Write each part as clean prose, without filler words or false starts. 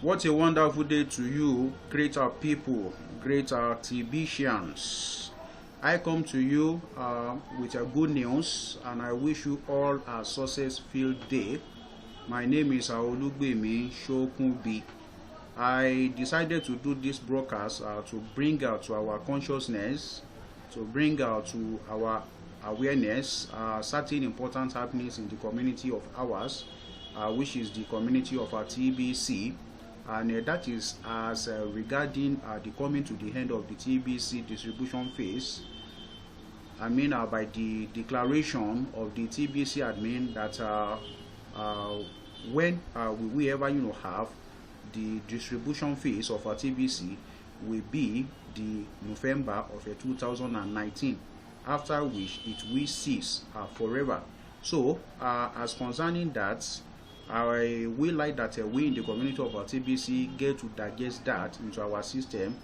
What a wonderful day to you, greater people, greater TBcians. I come to you with a good news, and I wish you all a success-filled day. My name is Olugbemi Shokunbi. I decided to do this broadcast to bring out to our consciousness, to bring out to our awareness certain important happenings in the community of ours, which is the community of our TBC. And that is as regarding the coming to the end of the TBC distribution phase. I mean by the declaration of the TBC admin that when we ever have the distribution phase of our TBC will be the November of 2019, after which it will cease forever. So as concerning that, I will like that we in the community of our TBC get to digest that into our system,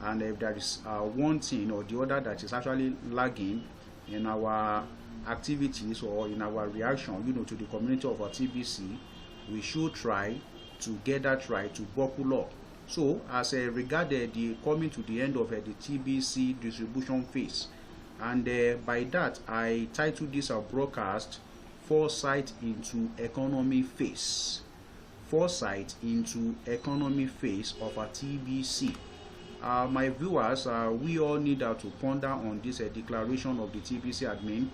and if there is one thing or the other that is actually lagging in our activities or in our reaction to the community of our TBC, we should try to get that right, to buckle up. So as regarded the coming to the end of the TBC distribution phase, and by that I titled this broadcast Foresight into Economy Phase. Foresight into Economy Phase of a TBC. My viewers, we all need to ponder on this declaration of the TBC admin,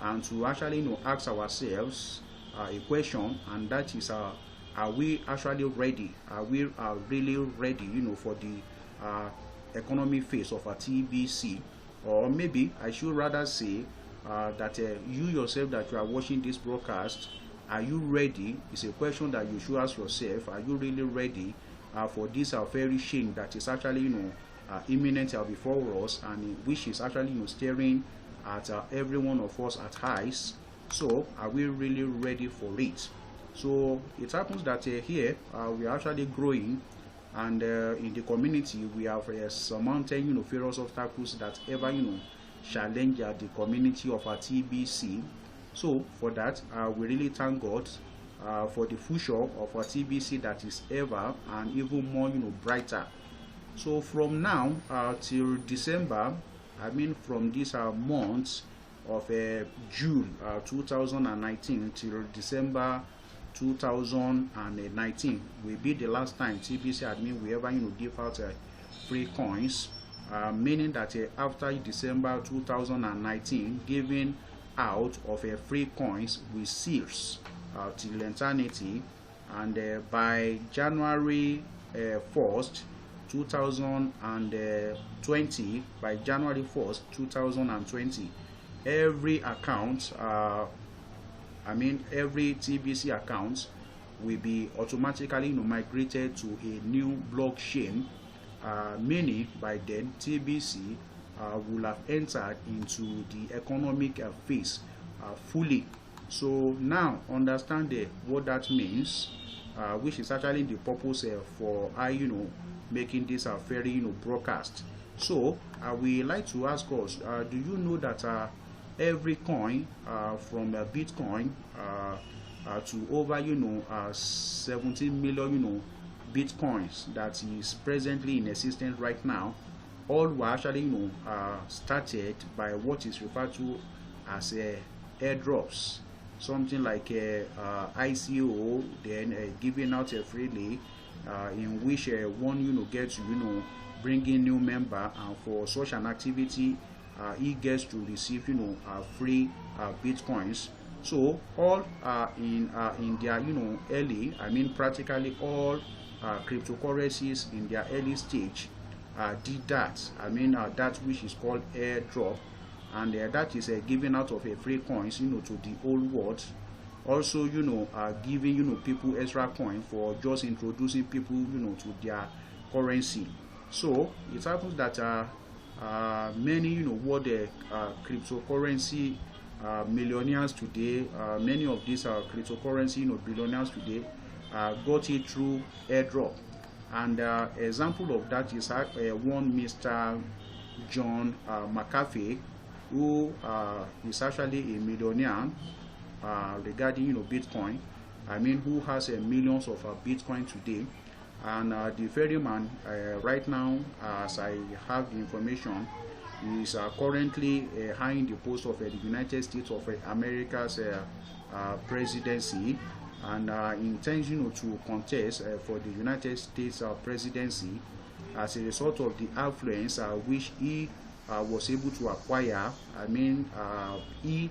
and to actually ask ourselves a question, and that is, are we actually ready? Are we really ready, for the economy phase of a TBC? Or maybe I should rather say that you yourself that you are watching this broadcast, are you ready? It's a question that you should ask yourself. Are you really ready for this very change that is actually imminent before us, and which is actually staring at every one of us at eyes? So are we really ready for it? So it happens that here we are actually growing, and in the community we have surmounted various obstacles that ever challenge the community of our TBC. So for that, we really thank God for the future of our TBC that is ever and even more brighter. So from now till December, I mean from this month of June 2019 till December 2019 will be the last time TBC admin will ever give out free coins, meaning that after December 2019, giving out of free coins will cease till eternity, and by January 1st 2020, by January 1st 2020, every account, every TBC account will be automatically migrated to a new blockchain, meaning by then TBC will have entered into the economic phase fully. So now understand what that means, which is actually the purpose for making this very broadcast. So we like to ask us, do you know that every coin from Bitcoin to over 17 million Bitcoins that is presently in existence right now, all were actually started by what is referred to as airdrops, something like ICO, then giving out freely, in which one gets to bring in new member, and for such an activity he gets to receive free Bitcoins. So all in their early, practically all cryptocurrencies in their early stage did that. That which is called airdrop, and that is giving out of free coins to the whole world. Also giving people extra coin for just introducing people to their currency. So it happens that many world cryptocurrency millionaires today, many of these cryptocurrency billionaires today got it through airdrop. And example of that is one Mr. John McAfee, who is actually a millionaire regarding Bitcoin. Who has millions of Bitcoin today. and the ferryman right now, as I have the information, is currently eyeing the post of the United States of America's presidency, and intends to contest for the United States presidency as a result of the affluence which he was able to acquire. I mean, he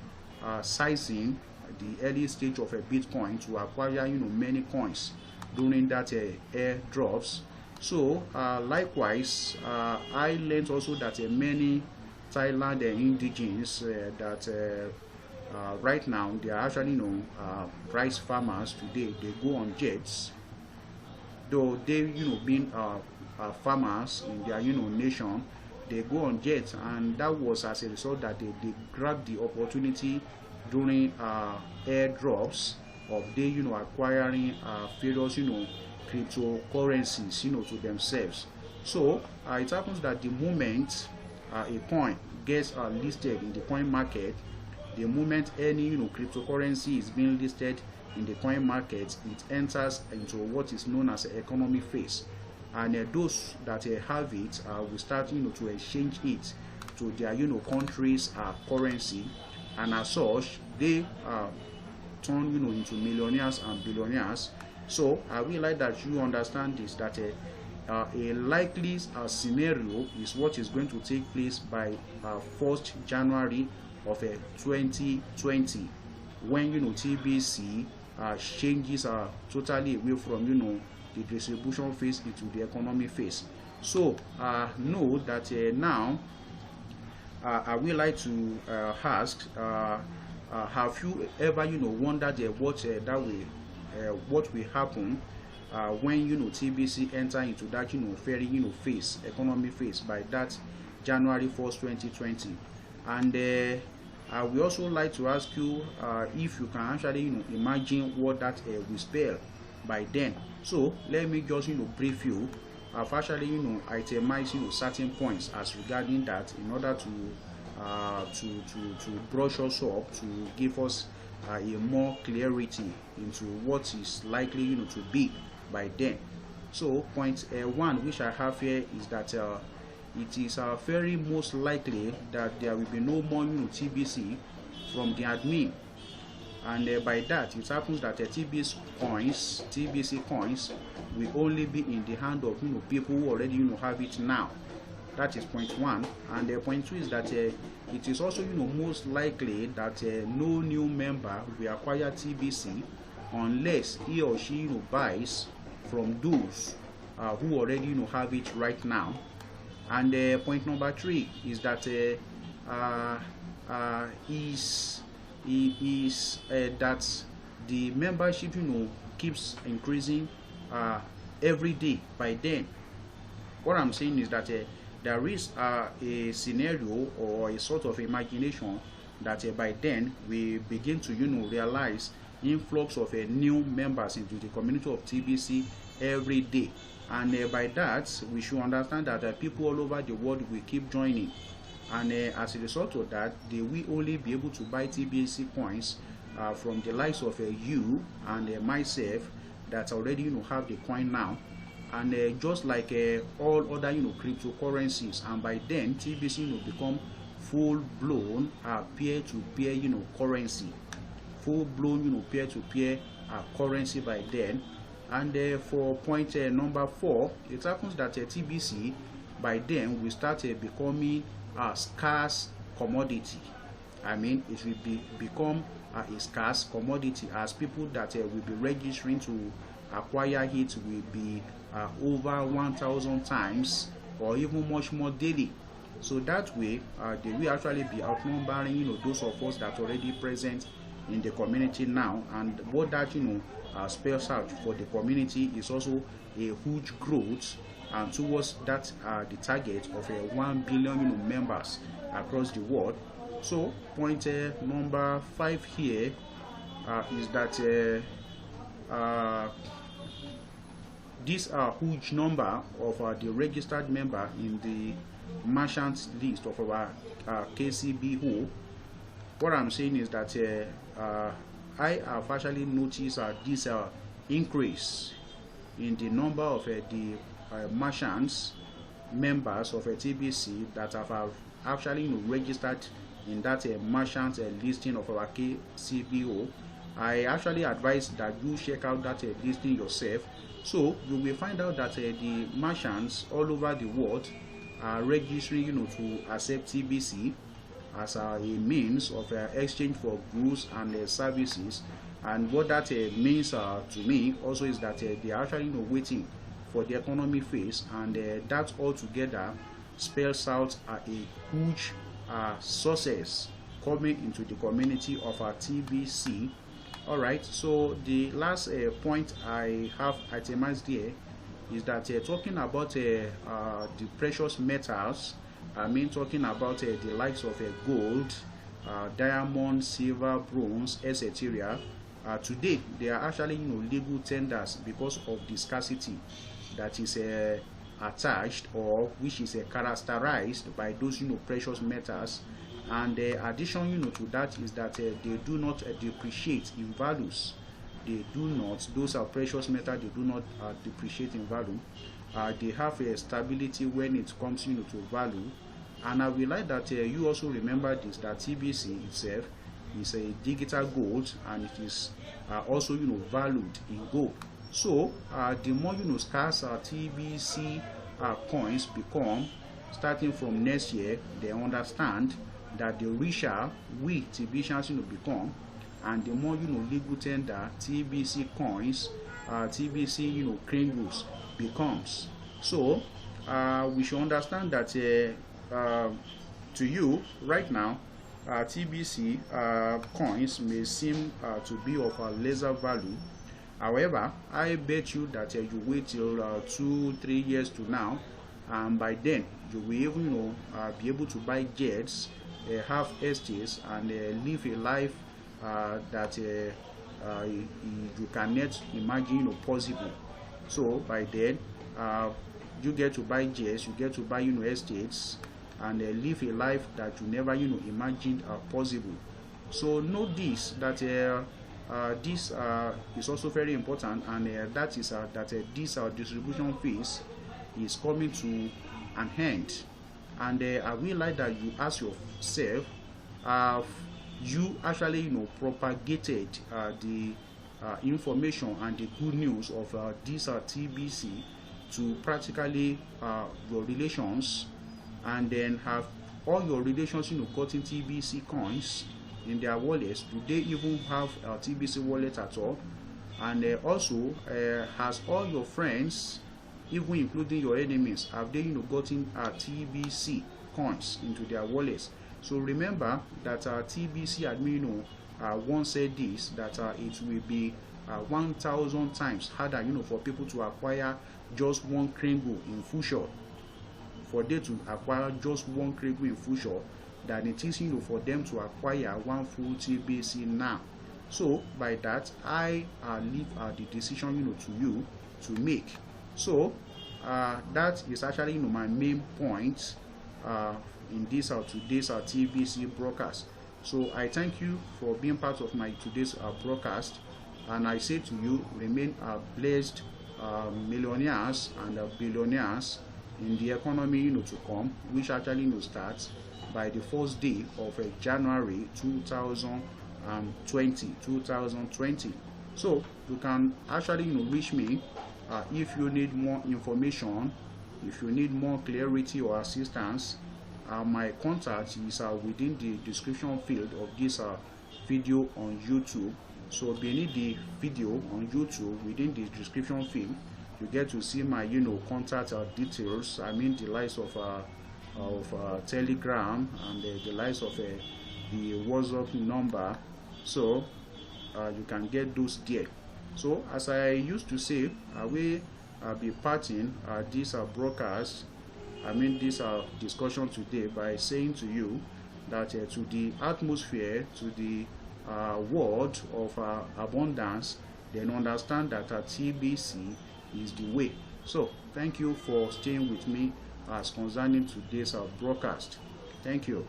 sizing the early stage of a Bitcoin to acquire many coins during that airdrops. So likewise, I learned also that many Thailand indigenes that right now they are actually rice farmers today. They go on jets, though they being farmers in their nation. They go on jets, and that was as a result that they grabbed the opportunity during airdrops of they acquiring various cryptocurrencies to themselves. So it happens that the moment a coin gets listed in the coin market, the moment any cryptocurrency is being listed in the coin market, it enters into what is known as an economic phase, and those that have it will start to exchange it to their country's currency, and as such they turn into millionaires and billionaires. So I really like that you understand this, that a likely scenario is what is going to take place by 1st January of 2020, when TBC changes totally away from the distribution phase into the economic phase. So know that now I would like to ask, have you ever wondered what what will happen when TBC enter into that very phase, economic phase, by that January 1st 2020? And I would also like to ask you if you can actually imagine what that will spell by then. So let me just brief you. I've actually itemized certain points as regarding that, in order to brush us up, to give us a more clarity into what is likely to be by then. So point 1 which I have here is that it is very most likely that there will be no more TBC from the admin, and by that it happens that TBC coins will only be in the hand of people who already have it now. That is point 1. And point 2 is that it is also most likely that no new member will acquire TBC unless he or she buys from those who already have it right now. And point number 3 is that that the membership keeps increasing every day by then. What I'm saying is that there is a scenario or a sort of imagination that by then we begin to realize influx of new members into the community of TBC every day, and by that we should understand that people all over the world will keep joining, and as a result of that they will only be able to buy TBC coins from the likes of you and myself that already have the coin now, and just like all other cryptocurrencies. And by then TBC become full-blown peer-to-peer currency, full-blown peer-to-peer currency by then. And for point number 4, it happens that TBC by then will start becoming a scarce commodity. I mean, it will become a scarce commodity, as people that will be registering to acquire it will be over 1,000 times or even much more daily. So that way they will actually be outnumbering those of us that are already present in the community now. And what that spells out for the community is also a huge growth, and towards that the target of 1 billion members across the world. So point number 5 here is that this huge number of the registered member in the merchant list of our KCBO. What I'm saying is that I have actually noticed this increase in the number of the merchants members of a TBC that have actually registered in that merchant listing of our KCBO. I actually advise that you check out that listing yourself, so you will find out that the merchants all over the world are registering to accept TBC as a means of exchange for goods and services. And what that means to me also is that they are actually waiting for the economy phase, and that altogether spells out a huge success coming into the community of our TBC. All right, so the last point I have itemized here is that talking about the precious metals, I mean talking about the likes of gold, diamond, silver, bronze, etc. Today they are actually legal tenders because of the scarcity that is attached, or which is characterized by those precious metals. And the addition to that is that they do not depreciate in values. They do not, those are precious metals, they do not depreciate in value. They have a stability when it comes to value. And I would like that you also remember this, that TBC itself is a digital gold, and it is also valued in gold. So the more scarce TBC coins become starting from next year, they understand that the richer we TBCians become, and the more legal tender TBC coins, TBC Kringles becomes. So we should understand that to you right now, TBC coins may seem to be of a lesser value. However, I bet you that you wait till 2-3 years to now, and by then you will even be able to buy jets, have estates, and live a life that you cannot imagine possible. So by then you get to buy jets, you get to buy estates, and live a life that you never imagined possible. So know this, that this is also very important, and that is that this distribution fees is coming to an end. And I will like that you ask yourself, you actually propagated the information and the good news of this TBC to practically your relations, and then have all your relations gotten TBC coins in their wallets? Do they even have a TBC wallet at all? And also, has all your friends, even including your enemies, have they gotten TBC coins into their wallets? So remember that TBC admin once said this, that it will be 1,000 times harder for people to acquire just one Kringle in Future, for them to acquire just one Kringle in Future, than it is for them to acquire one full TBC now. So by that, I leave the decision to you to make. So that is actually my main point in this today's TBC broadcast. So I thank you for being part of my today's broadcast, and I say to you, remain blessed millionaires and billionaires in the economy to come, which actually starts by the first day of January 2020. So you can actually reach me if you need more information, if you need more clarity or assistance. My contact is within the description field of this video on YouTube. So beneath the video on YouTube, within the description field, you get to see my contact details. I mean the likes of Telegram, and the likes of the WhatsApp number. So you can get those there. So as I used to say, I will be parting this broadcast, I mean this discussion today, by saying to you that to the atmosphere, to the world of abundance, then understand that TBC is the way. So thank you for staying with me as concerning today's broadcast. Thank you.